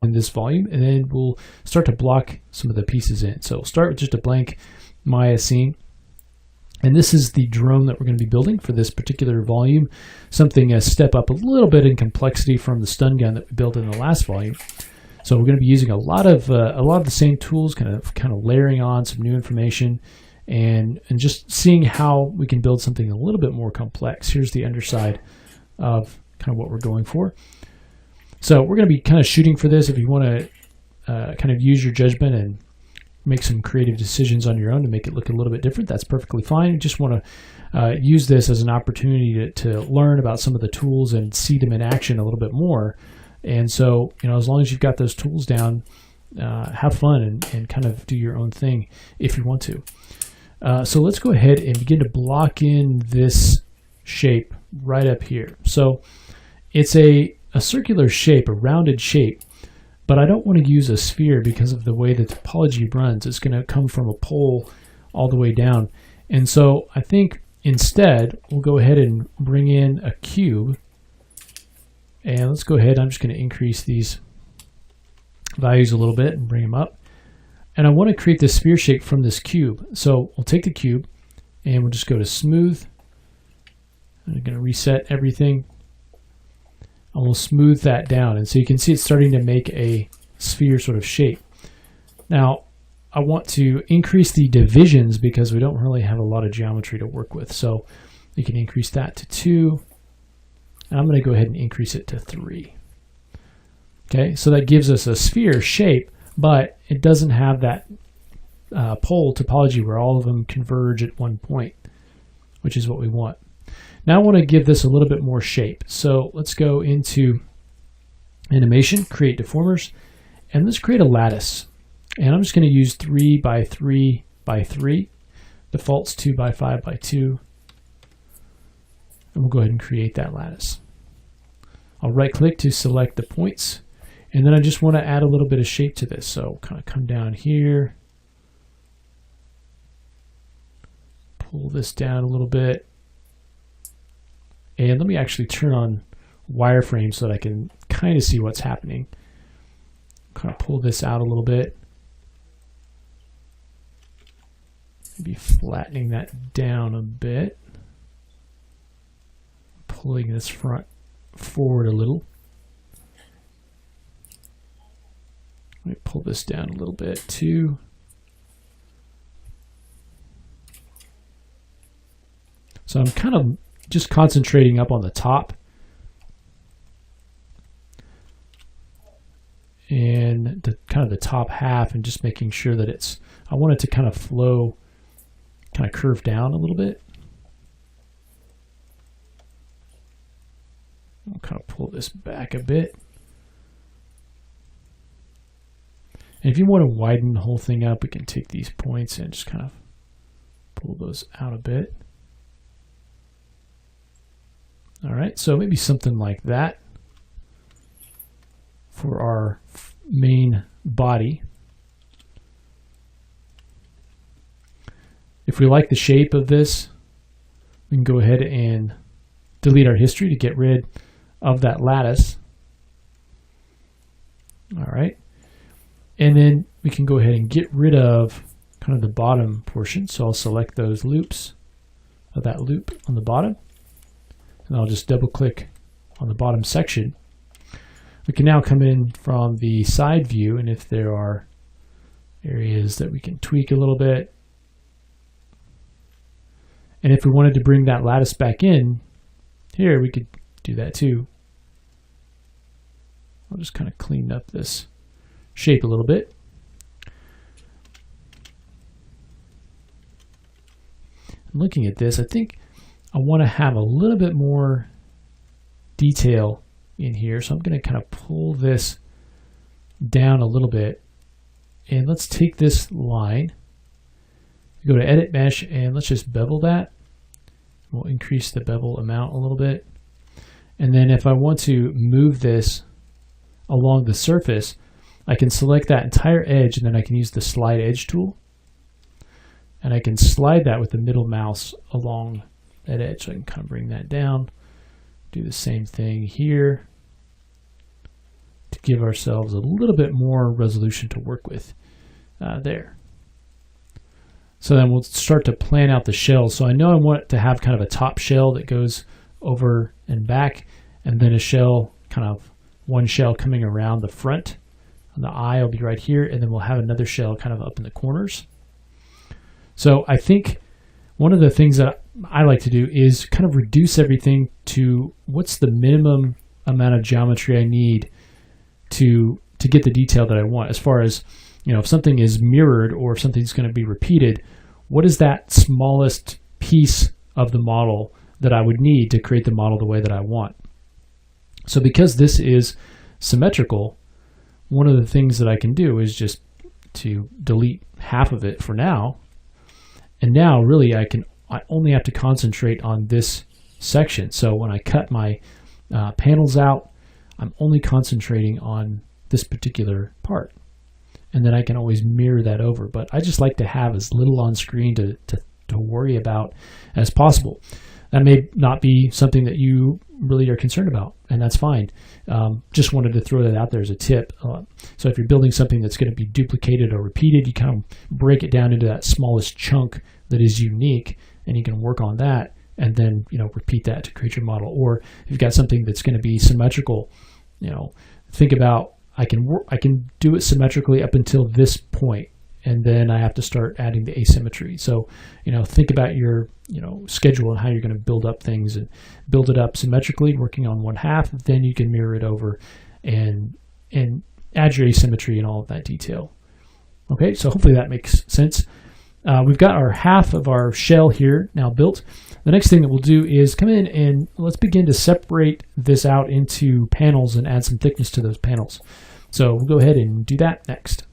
in this volume, and then we'll start to block some of the pieces in. So we'll start with just a blank Maya scene. And this is the drone that we're going to be building for this particular volume, something a step up a little bit in complexity from the stun gun that we built in the last volume. So we're going to be using a lot of the same tools, kind of layering on some new information, and just seeing how we can build something a little bit more complex. Here's the underside of kind of what we're going for. So we're going to be kind of shooting for this. If you want to kind of use your judgment and make some creative decisions on your own to make it look a little bit different, that's perfectly fine. You just want to use this as an opportunity to learn about some of the tools and see them in action a little bit more. And so, as long as you've got those tools down, have fun and kind of do your own thing if you want to. So let's go ahead and begin to block in this shape right up here. So it's a circular shape, a rounded shape, but I don't want to use a sphere because of the way the topology runs. It's going to come from a pole all the way down. And so I think instead we'll go ahead and bring in a cube. And let's go ahead, I'm just going to increase these values a little bit and bring them up. And I want to create this sphere shape from this cube. So we'll take the cube and we'll just go to smooth. I'm going to reset everything. And we'll smooth that down. And so you can see it's starting to make a sphere sort of shape. Now, I want to increase the divisions because we don't really have a lot of geometry to work with. So you can increase that to 2. And I'm going to go ahead and increase it to 3. Okay, so that gives us a sphere shape, but it doesn't have that pole topology where all of them converge at one point, which is what we want. Now I want to give this a little bit more shape. So let's go into animation, create deformers, and let's create a lattice. And I'm just going to use 3 by 3 by 3. Default's 2 by 5 by 2. And we'll go ahead and create that lattice. I'll right click to select the points. And then I just want to add a little bit of shape to this. So kind of come down here. Pull this down a little bit. And let me actually turn on wireframe so that I can kind of see what's happening. Kind of pull this out a little bit. Maybe flattening that down a bit. Pulling this front forward a little. Let me pull this down a little bit too. So I'm kind of just concentrating up on the top. And the kind of the top half, and just making sure that I want it to kind of flow, kind of curve down a little bit. I'll kind of pull this back a bit. And if you want to widen the whole thing up, we can take these points and just kind of pull those out a bit. All right, so maybe something like that for our main body. If we like the shape of this, we can go ahead and delete our history to get rid of that lattice. All right, and then we can go ahead and get rid of kind of the bottom portion. So I'll select those loops, of that loop on the bottom, and I'll just double click on the bottom section. We can now come in from the side view, and if there are areas that we can tweak a little bit, and if we wanted to bring that lattice back in here, we could do that too. I'll just kind of clean up this shape a little bit. Looking at this, I think I want to have a little bit more detail in here. So I'm going to kind of pull this down a little bit. And let's take this line, go to Edit Mesh, and let's just bevel that. We'll increase the bevel amount a little bit. And then if I want to move this along the surface, I can select that entire edge, and then I can use the Slide Edge tool. And I can slide that with the middle mouse along that edge. So I can kind of bring that down. Do the same thing here. to give ourselves a little bit more resolution to work with there. So then we'll start to plan out the shells. So I know I want to have kind of a top shell that goes over and back, and then a shell, kind of one shell coming around the front. And the eye will be right here, and then we'll have another shell kind of up in the corners. So I think one of the things that I like to do is kind of reduce everything to what's the minimum amount of geometry I need to get the detail that I want. As far as, you know, if something is mirrored or if something's going to be repeated, what is that smallest piece of the model that I would need to create the model the way that I want? So because this is symmetrical, one of the things that I can do is just to delete half of it for now. And now really I only have to concentrate on this section. So when I cut my panels out, I'm only concentrating on this particular part. And then I can always mirror that over. But I just like to have as little on screen to worry about as possible. That may not be something that you really are concerned about, and that's fine. Just wanted to throw that out there as a tip. So if you're building something that's going to be duplicated or repeated, you kind of break it down into that smallest chunk that is unique, and you can work on that and then, you know, repeat that to create your model. Or if you've got something that's going to be symmetrical, you know, think about, I can do it symmetrically up until this point, and then I have to start adding the asymmetry. So, you know, think about your, you know, schedule and how you're going to build up things, and build it up symmetrically, working on one half. Then you can mirror it over and add your asymmetry and all of that detail. Okay, so hopefully that makes sense. We've got our half of our shell here now built. The next thing that we'll do is come in and let's begin to separate this out into panels and add some thickness to those panels. So we'll go ahead and do that next.